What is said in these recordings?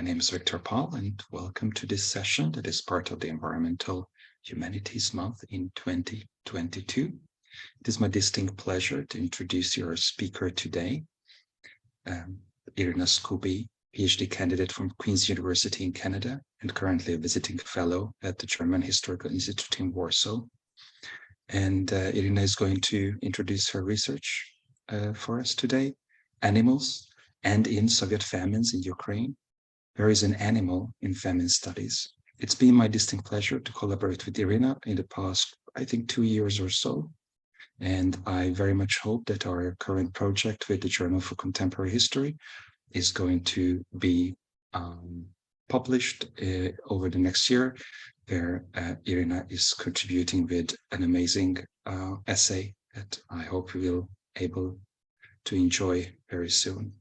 My name is Victor Paul, and welcome to this session that is part of the Environmental Humanities Month in 2022. It is my distinct pleasure to introduce your speaker today, Iryna Skubii, PhD candidate from Queen's University in Canada and currently a visiting fellow at the German Historical Institute in Warsaw. And Iryna is going to introduce her research for us today, Animals and in Soviet Famines in Ukraine. There is an animal in famine studies. It's been my distinct pleasure to collaborate with Iryna in the past, I think, 2 years or so. And I very much hope that our current project with the Journal for Contemporary History is going to be published over the next year, where Iryna is contributing with an amazing essay that I hope we will able to enjoy very soon.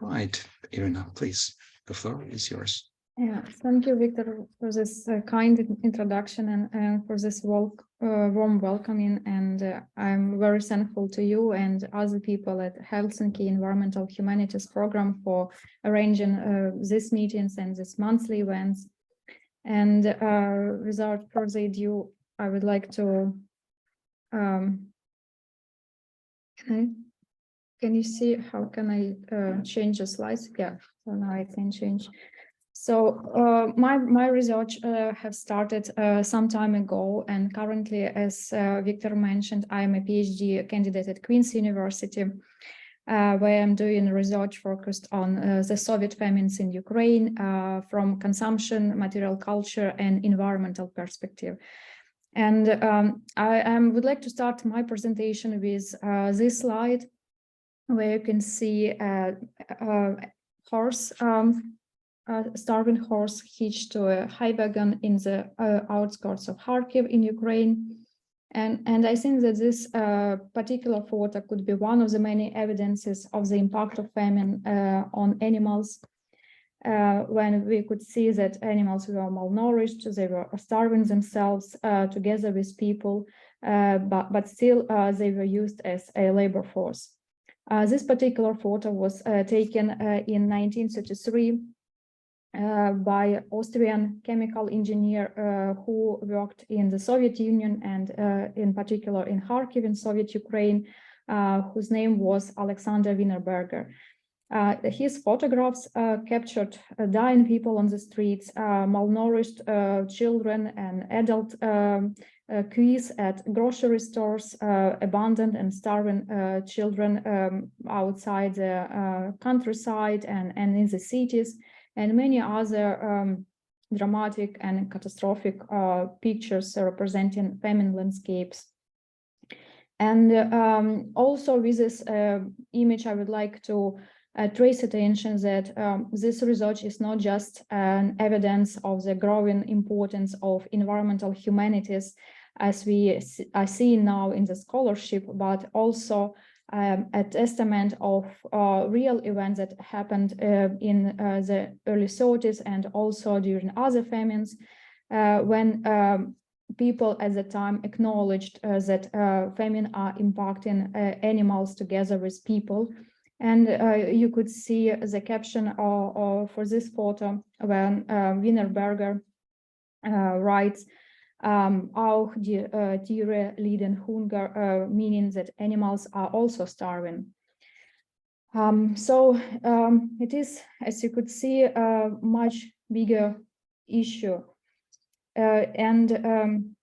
Right, Iryna, please, the floor is yours. Yeah, thank you, Victor, for this kind introduction and for this warm welcoming. And I'm very thankful to you and other people at Helsinki Environmental Humanities Program for arranging these meetings and these monthly events. And without further ado, I would like to can you see how can I change the slides? Yeah, so now I can change. So my research have started some time ago, and currently, as Victor mentioned, I am a PhD candidate at Queen's University, where I'm doing research focused on the Soviet famines in Ukraine from consumption, material culture, and environmental perspective. And I would like to start my presentation with this slide, where you can see a horse, starving horse hitched to a hay wagon in the outskirts of Kharkiv in Ukraine. And I think that this particular photo could be one of the many evidences of the impact of famine on animals, when we could see that animals were malnourished, they were starving themselves together with people, but still they were used as a labor force. This particular photo was taken in 1933 by Austrian chemical engineer who worked in the Soviet Union and in particular in Kharkiv in Soviet Ukraine, whose name was Alexander Wienerberger. His photographs captured dying people on the streets, malnourished children and adult queues at grocery stores, abandoned and starving children outside the countryside and in the cities, and many other dramatic and catastrophic pictures representing famine landscapes. And also with this image, I would like to trace attention that this research is not just an evidence of the growing importance of environmental humanities as we are seeing now in the scholarship, but also a testament of real events that happened in the early 30s and also during other famines, when people at the time acknowledged that famine are impacting animals together with people. And you could see the caption for this photo when Wienerberger writes, auch die Tiere leiden Hunger, meaning that animals are also starving. So it is, as you could see, a much bigger issue. And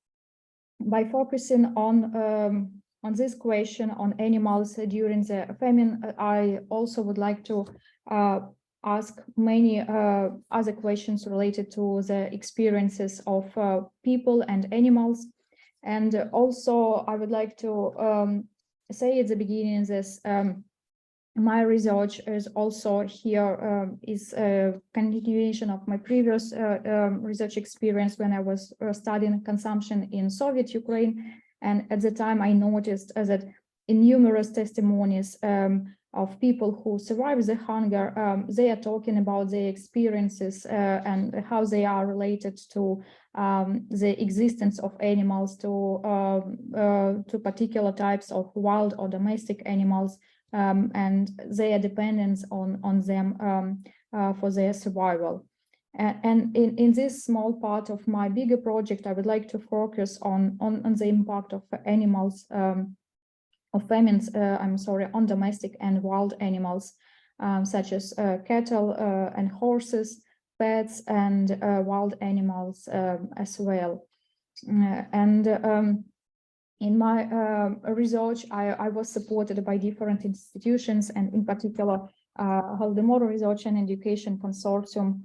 by focusing on this question on animals during the famine, I also would like to ask many other questions related to the experiences of people and animals. And also I would like to say at the beginning this my research is also here is a continuation of my previous research experience when I was studying consumption in Soviet Ukraine. And at the time I noticed that in numerous testimonies of people who survive the hunger, they are talking about their experiences and how they are related to the existence of animals, to particular types of wild or domestic animals, and their dependence on them for their survival. And in this small part of my bigger project, I would like to focus on the impact of animals, of famines, on domestic and wild animals, such as cattle and horses, pets, and wild animals as well. In my research, I was supported by different institutions, and in particular, Holodomor Research and Education Consortium,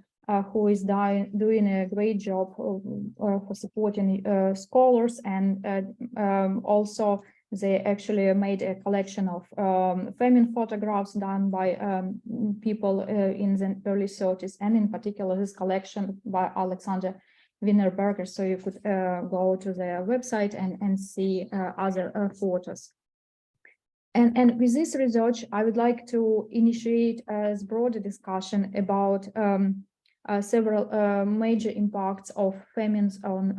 who is doing a great job for supporting scholars, and also they actually made a collection of famine photographs done by people in the early 30s, and in particular this collection by Alexander Wienerberger. So you could go to their website and see other photos. And with this research, I would like to initiate a broader discussion about several major impacts of famines on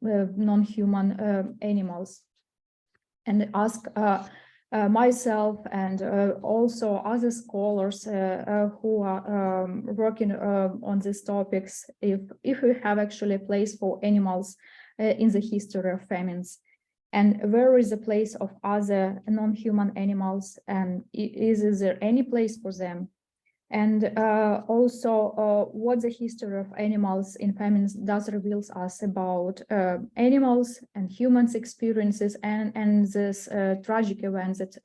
non-human animals, and ask myself and also other scholars who are working on these topics, if we have actually a place for animals in the history of famines, and where is the place of other non-human animals, and is there any place for them? And also what the history of animals in famines does reveals us about animals and humans' experiences, and this tragic events that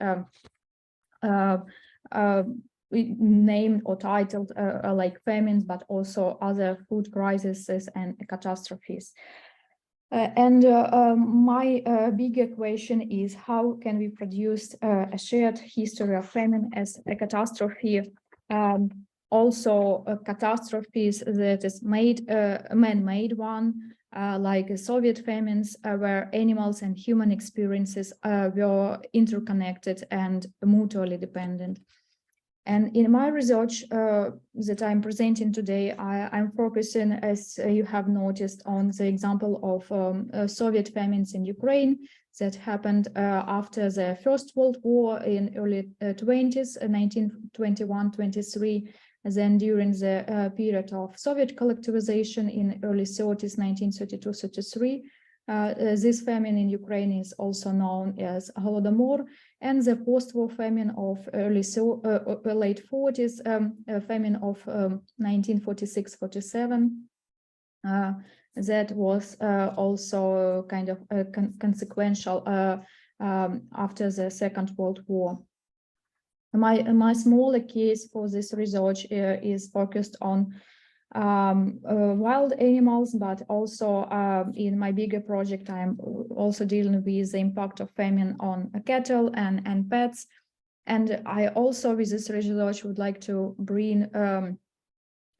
we named or titled like famines, but also other food crises and catastrophes. My bigger question is, how can we produce a shared history of famine as a catastrophe? Also catastrophes that is made man-made one, like Soviet famines, where animals and human experiences were interconnected and mutually dependent. And in my research that I'm presenting today, I'm focusing, as you have noticed, on the example of Soviet famines in Ukraine that happened after the First World War in early 20s, 1921-23, then during the period of Soviet collectivization in early 30s, 1932-33. This famine in Ukraine is also known as Holodomor, and the post-war famine of late 40s, famine of 1946-47, that was also kind of consequential after the Second World War. My smaller case for this research is focused on wild animals, but also in my bigger project, I'm also dealing with the impact of famine on cattle and pets. And I also, with this research, would like to bring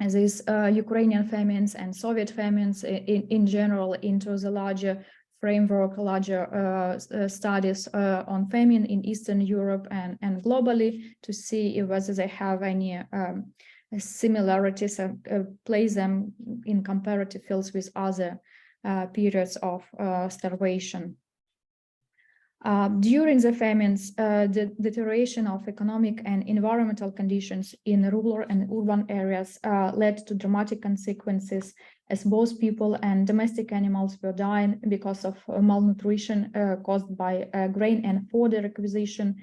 these Ukrainian famines and Soviet famines in general into the larger framework, larger studies on famine in Eastern Europe and globally, to see whether they have any similarities and place them in comparative fields with other periods of starvation. During the famines, the deterioration of economic and environmental conditions in rural and urban areas led to dramatic consequences, as both people and domestic animals were dying because of malnutrition caused by grain and fodder requisition,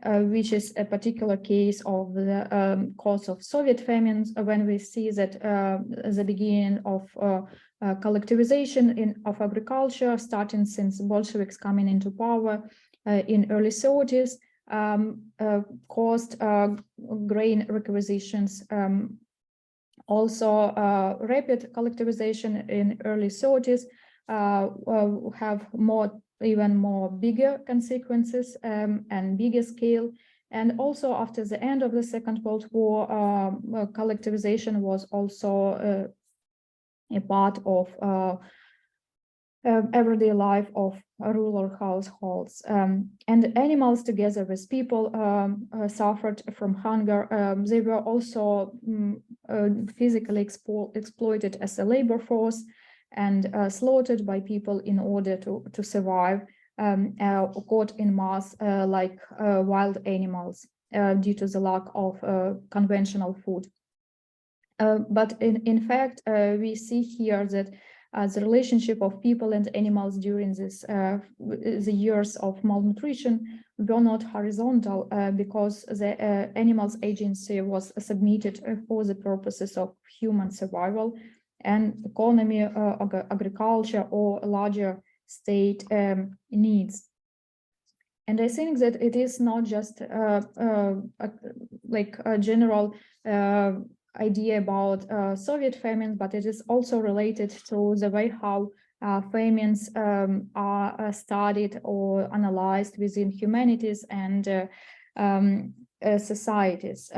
which is a particular case of the cause of Soviet famines, when we see that the beginning of collectivization of agriculture, starting since Bolsheviks coming into power in early 30s, caused grain requisitions. Also, rapid collectivization in early 30s have even more bigger consequences and bigger scale. And also after the end of the Second World War, collectivization was also a part of everyday life of rural households. And animals, together with people, suffered from hunger. They were also physically exploited as a labor force and slaughtered by people in order to survive, caught in mass like wild animals. due to the lack of conventional food. But in fact, we see here that the relationship of people and animals during the years of malnutrition were not horizontal because the animals' agency was submitted for the purposes of human survival and economy, agriculture, or larger state needs. And I think that it is not just like a general idea about Soviet famines, but it is also related to the way how famines are studied or analyzed within humanities and societies.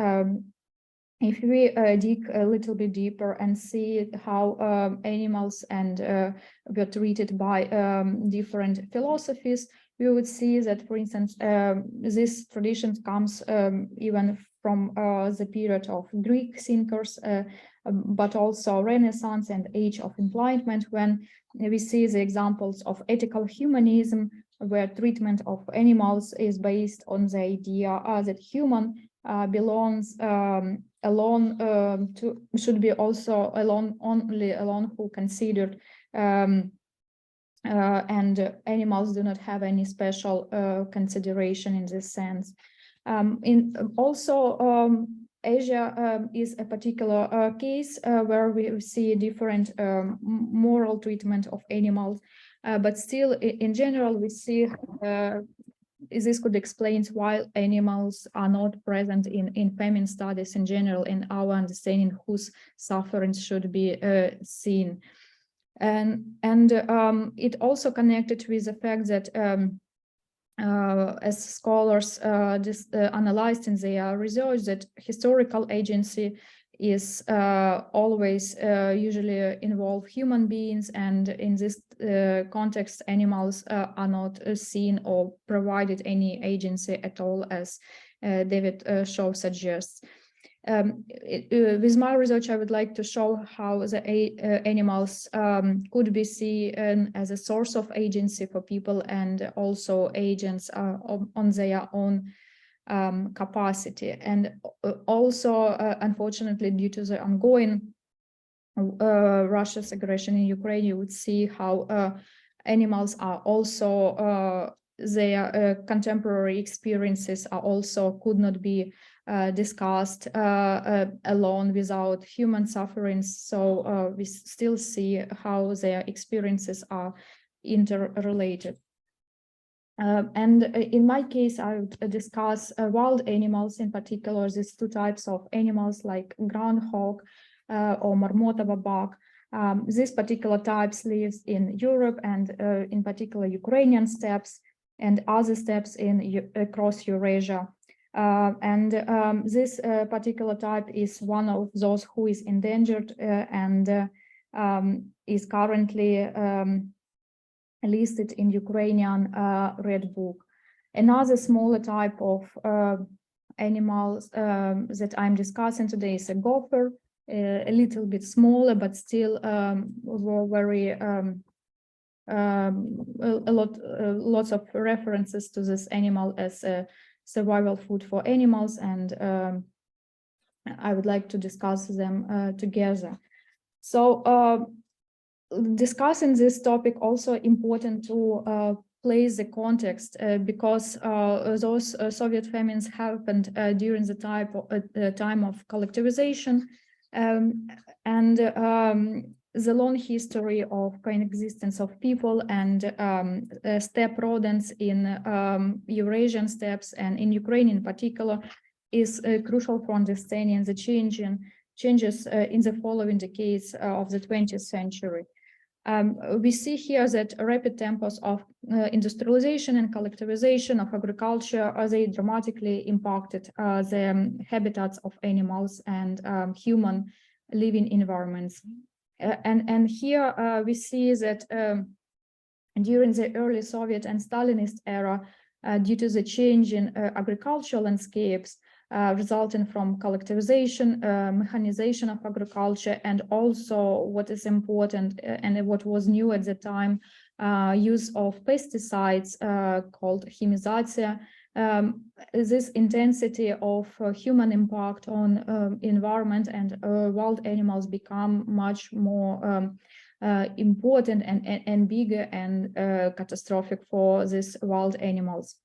If we dig a little bit deeper and see how animals were treated by different philosophies, we would see that, for instance, this tradition comes even from the period of Greek thinkers, but also Renaissance and Age of Enlightenment, when we see the examples of ethical humanism, where treatment of animals is based on the idea that human belongs alone should be also only alone who considered and animals do not have any special consideration in this sense. Asia is a particular case where we see different moral treatment of animals, but still in general we see this could explain why animals are not present in famine studies in general, in our understanding whose sufferings should be seen. And it also connected with the fact that as scholars analyzed in their research, that historical agency is always usually involve human beings, and in this context, animals are not seen or provided any agency at all, as David Shaw suggests. With my research, I would like to show how the animals could be seen as a source of agency for people and also agents on their own capacity. And also, unfortunately, due to the ongoing Russia's aggression in Ukraine, you would see how animals are also, their contemporary experiences are also could not be discussed alone without human sufferings. So we still see how their experiences are interrelated. And in my case, I would discuss wild animals, in particular, these two types of animals like groundhog or Marmotova buck. These particular types lives in Europe and in particular Ukrainian steppes and other steppes across Eurasia. This particular type is one of those who is endangered and is currently listed in Ukrainian Red Book. Another smaller type of animals that I'm discussing today is a gopher, a little bit smaller, but still very lots of references to this animal as a survival food for animals, and I would like to discuss them together. So discussing this topic also important to place the context because those Soviet famines happened during the time of collectivization and the long history of coexistence of people and steppe rodents in Eurasian steppes and in Ukraine in particular is crucial for understanding the changes in the following decades of the 20th century. We see here that rapid tempos of industrialization and collectivization of agriculture, they dramatically impacted the habitats of animals and human living environments. And here we see that during the early Soviet and Stalinist era, due to the change in agricultural landscapes, resulting from collectivization, mechanization of agriculture, and also what is important and what was new at the time, use of pesticides called chemization, this intensity of human impact on environment and wild animals become much more important and bigger and catastrophic for these wild animals.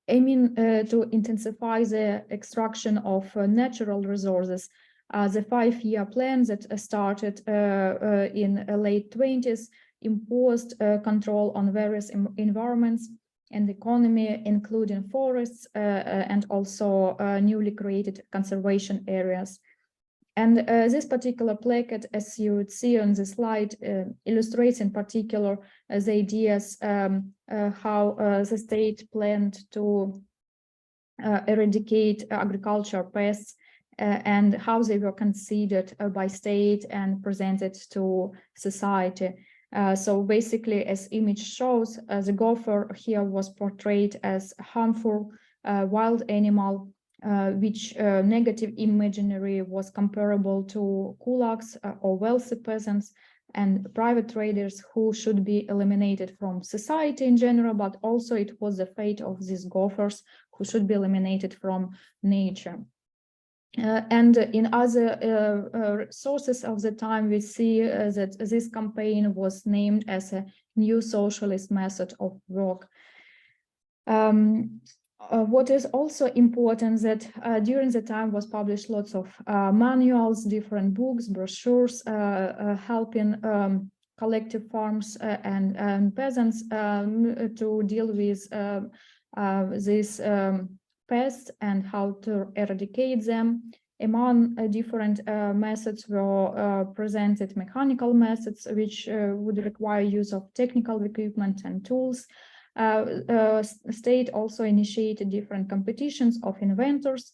Aiming to intensify the extraction of natural resources, the 5-year plan that started in late 20s imposed control on various environments and economy, including forests and also newly created conservation areas. And this particular plaquette, as you would see on the slide, illustrates in particular the ideas how the state planned to eradicate agriculture pests and how they were considered by state and presented to society. So basically, as image shows, the gopher here was portrayed as harmful wild animal, which negative imaginary was comparable to kulaks or wealthy peasants and private traders who should be eliminated from society in general, but also it was the fate of these gophers who should be eliminated from nature. And in other sources of the time, we see that this campaign was named as a new socialist method of work. What is also important that during the time was published lots of manuals, different books, brochures, helping collective farms and peasants to deal with these pests and how to eradicate them. Among different methods were presented mechanical methods, which would require use of technical equipment and tools. State also initiated different competitions of inventors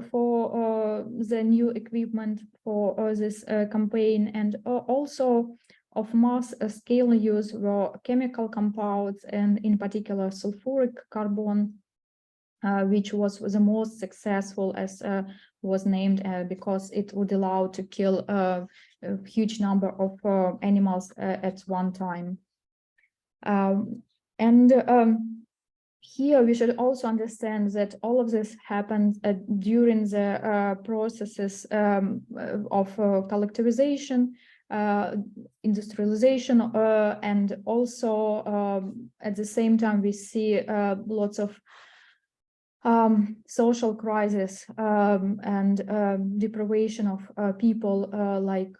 for the new equipment for this campaign, and also of mass scale use were chemical compounds, and in particular sulfuric carbon, which was the most successful, as was named because it would allow to kill a huge number of animals at one time. Here we should also understand that all of this happened during the processes of collectivization, industrialization, and also at the same time we see lots of social crisis and deprivation of people like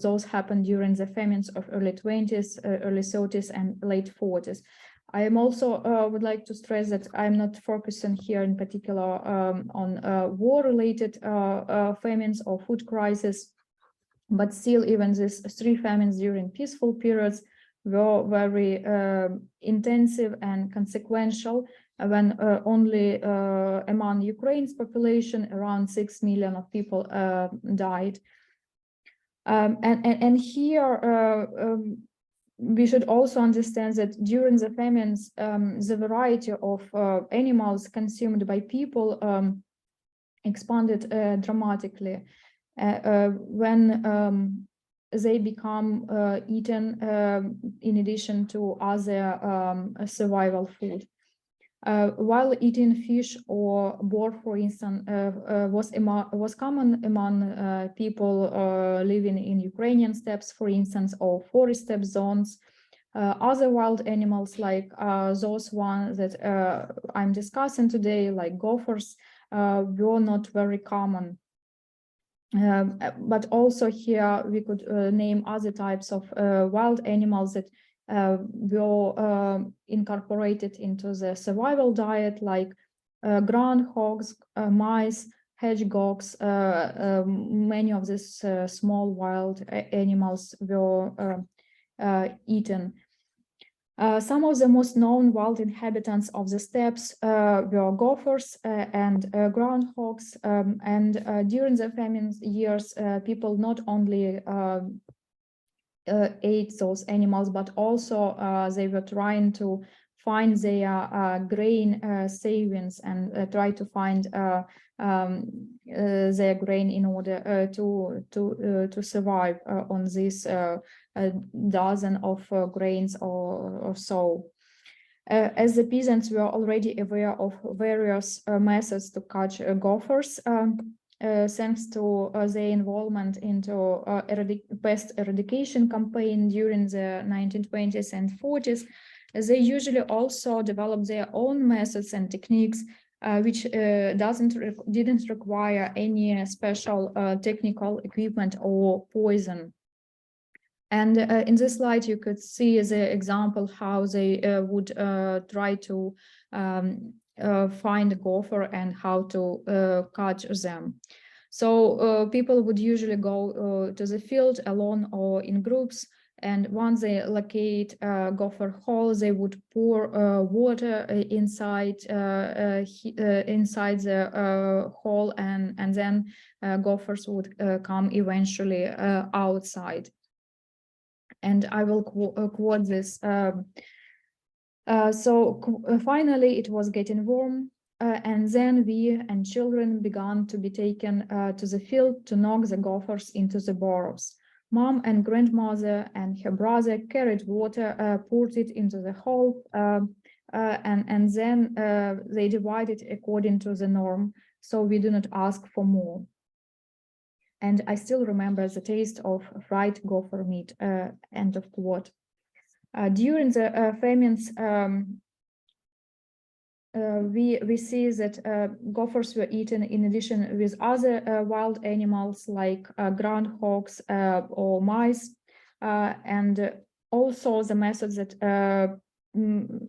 those happened during the famines of early 20s, early 30s, and late 40s. I am also would like to stress that I'm not focusing here in particular on war-related famines or food crisis, but still even these 3 famines during peaceful periods were very intensive and consequential, when only among Ukraine's population around 6 million of people died. And here we should also understand that during the famines, the variety of animals consumed by people expanded dramatically when they become eaten in addition to other survival food. While eating fish or boar, for instance, was common among people living in Ukrainian steppes, for instance, or forest steppe zones, other wild animals like those ones that I'm discussing today, like gophers, were not very common. But also here we could name other types of wild animals that were incorporated into the survival diet, like groundhogs, mice, hedgehogs. Many of these small wild animals were eaten. Some of the most known wild inhabitants of the steppes were gophers and groundhogs. During the famine years, people not only ate those animals, but also they were trying to find their grain savings and try to find their grain in order to survive on this dozen of grains or so. As the peasants were already aware of various methods to catch gophers, thanks to their involvement into pest eradication campaign during the 1920s and 40s, they usually also developed their own methods and techniques, which didn't require any special technical equipment or poison. And in this slide, you could see the example how they would try to find a gopher and how to catch them. So people would usually go to the field alone or in groups. And once they locate a gopher hole, they would pour water inside the hole, and then gophers would come eventually outside. And I will quote this. Finally, it was getting warm, and then we and children began to be taken to the field to knock the gophers into the burrows. Mom and grandmother and her brother carried water, poured it into the hole, and then they divided according to the norm, so we do not ask for more. And I still remember the taste of fried gopher meat, end of quote. During the famines, we see that gophers were eaten in addition with other wild animals like groundhogs or mice, and also the method that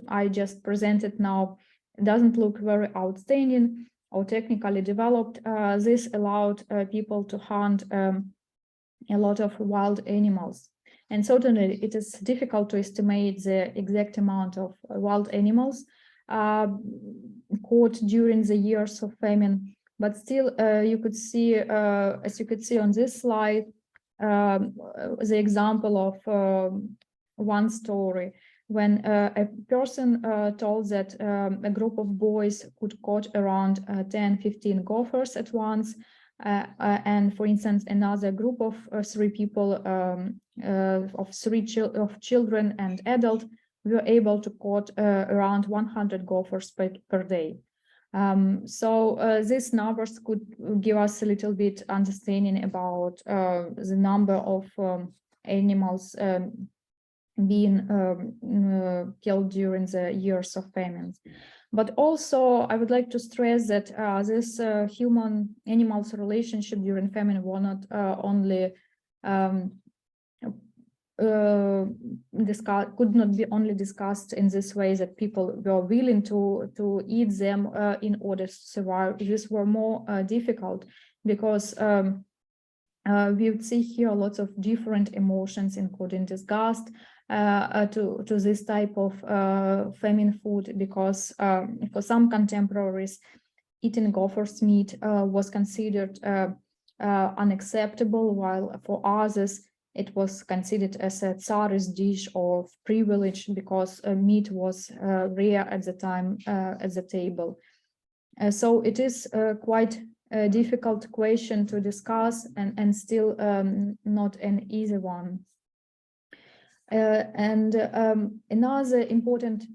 I just presented now doesn't look very outstanding or technically developed. This allowed people to hunt a lot of wild animals. And certainly it is difficult to estimate the exact amount of wild animals caught during the years of famine. But still, you could see, as you could see on this slide, the example of one story when a person told that a group of boys could catch around 10-15 gophers at once. And for instance, another group of three people, of children and adults, were able to catch around 100 gophers per day. So these numbers could give us a little bit understanding about the number of animals being killed during the years of famines. But also, I would like to stress that this human-animals relationship during famine were not only could not be only discussed in this way that people were willing to eat them in order to survive. These were more difficult because we would see here lots of different emotions, including disgust to this type of famine food, because for some contemporaries, eating gopher's meat was considered unacceptable, while for others it was considered as a Tsarist dish of privilege because meat was rare at the time at the table. So it is quite a difficult question to discuss, and still not an easy one. Another important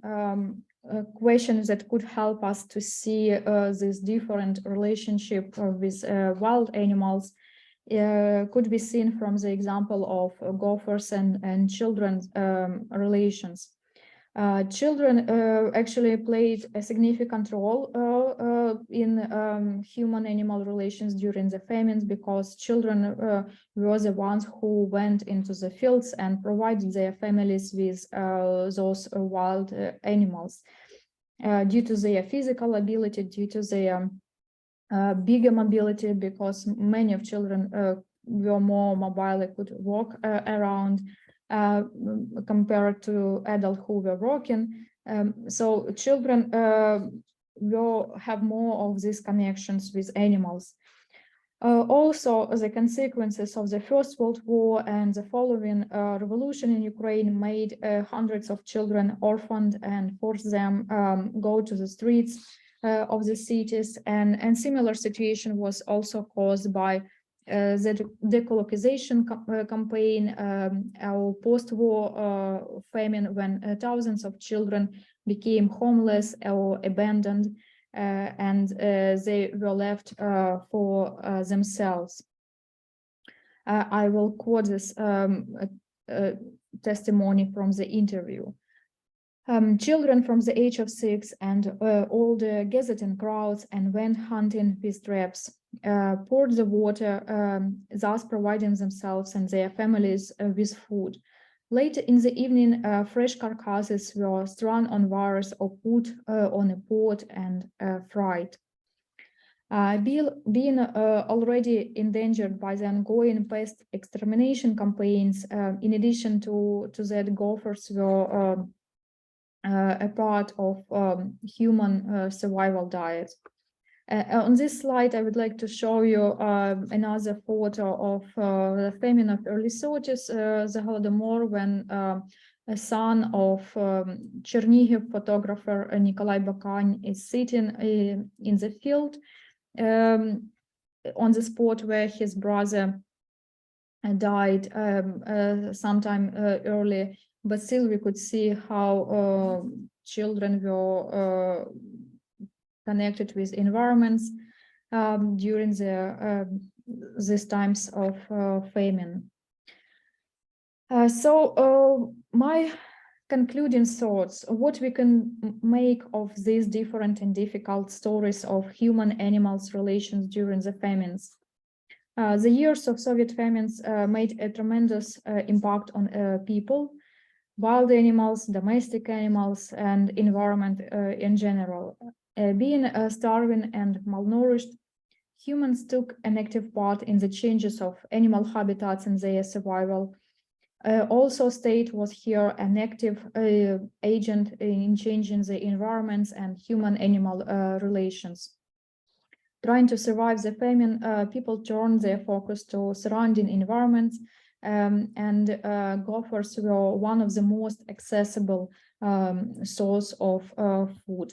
question that could help us to see this different relationship with wild animals could be seen from the example of gophers and children's relations. Children actually played a significant role in human-animal relations during the famines, because children were the ones who went into the fields and provided their families with those wild animals. Due to their physical ability, due to their bigger mobility, because many of children were more mobile, they could walk around, compared to adults who were working. So children will have more of these connections with animals. Also, the consequences of the First World War and the following revolution in Ukraine made hundreds of children orphaned and forced them go to the streets of the cities. And similar situation was also caused by the decolonization campaign, our post-war famine, when thousands of children became homeless or abandoned, and they were left for themselves. I will quote this testimony from the interview. Children from the age of 6 and older gathered in crowds and went hunting with traps, poured the water, thus providing themselves and their families with food. Later in the evening, fresh carcasses were strung on wires or put on a pot and fried. Being already endangered by the ongoing pest extermination campaigns, in addition to that, gophers were a part of human survival diet. On this slide, I would like to show you another photo of the famine of early 30s, the Holodomor, when a son of Chernihiv photographer Nikolai Bakhan is sitting in the field on the spot where his brother died sometime early, but still we could see how children were connected with environments during these times of famine. So my concluding thoughts, what we can make of these different and difficult stories of human-animals relations during the famines. The years of Soviet famines made a tremendous impact on people, wild animals, domestic animals, and environment in general. Being starving and malnourished, humans took an active part in the changes of animal habitats and their survival. Also, state was here an active agent in changing the environments and human-animal relations. Trying to survive the famine, people turned their focus to surrounding environments, and gophers were one of the most accessible source of food.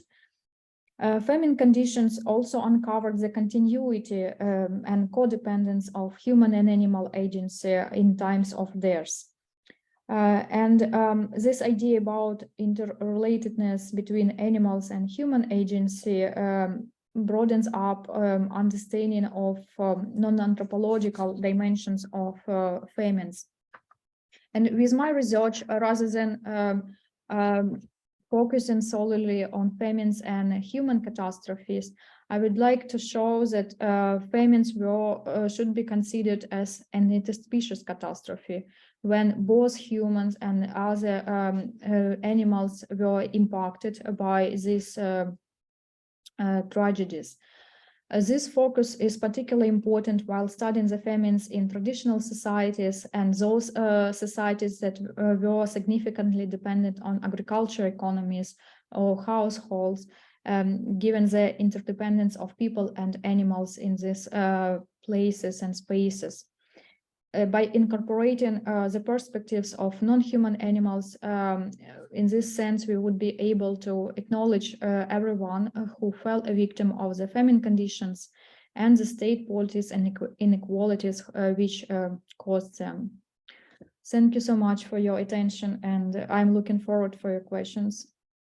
Famine conditions also uncovered the continuity and codependence of human and animal agency in times of theirs. This idea about interrelatedness between animals and human agency broadens up understanding of non-anthropological dimensions of famines. And with my research, rather than focusing solely on famines and human catastrophes, I would like to show that famines should be considered as an interspecies catastrophe, when both humans and other animals were impacted by these tragedies. This focus is particularly important while studying the famines in traditional societies and those societies that were significantly dependent on agriculture economies or households, given the interdependence of people and animals in these places and spaces. By incorporating the perspectives of non-human animals, in this sense, we would be able to acknowledge everyone who fell a victim of the famine conditions and the state policies and inequalities which caused them. Thank you so much for your attention, and I'm looking forward for your questions.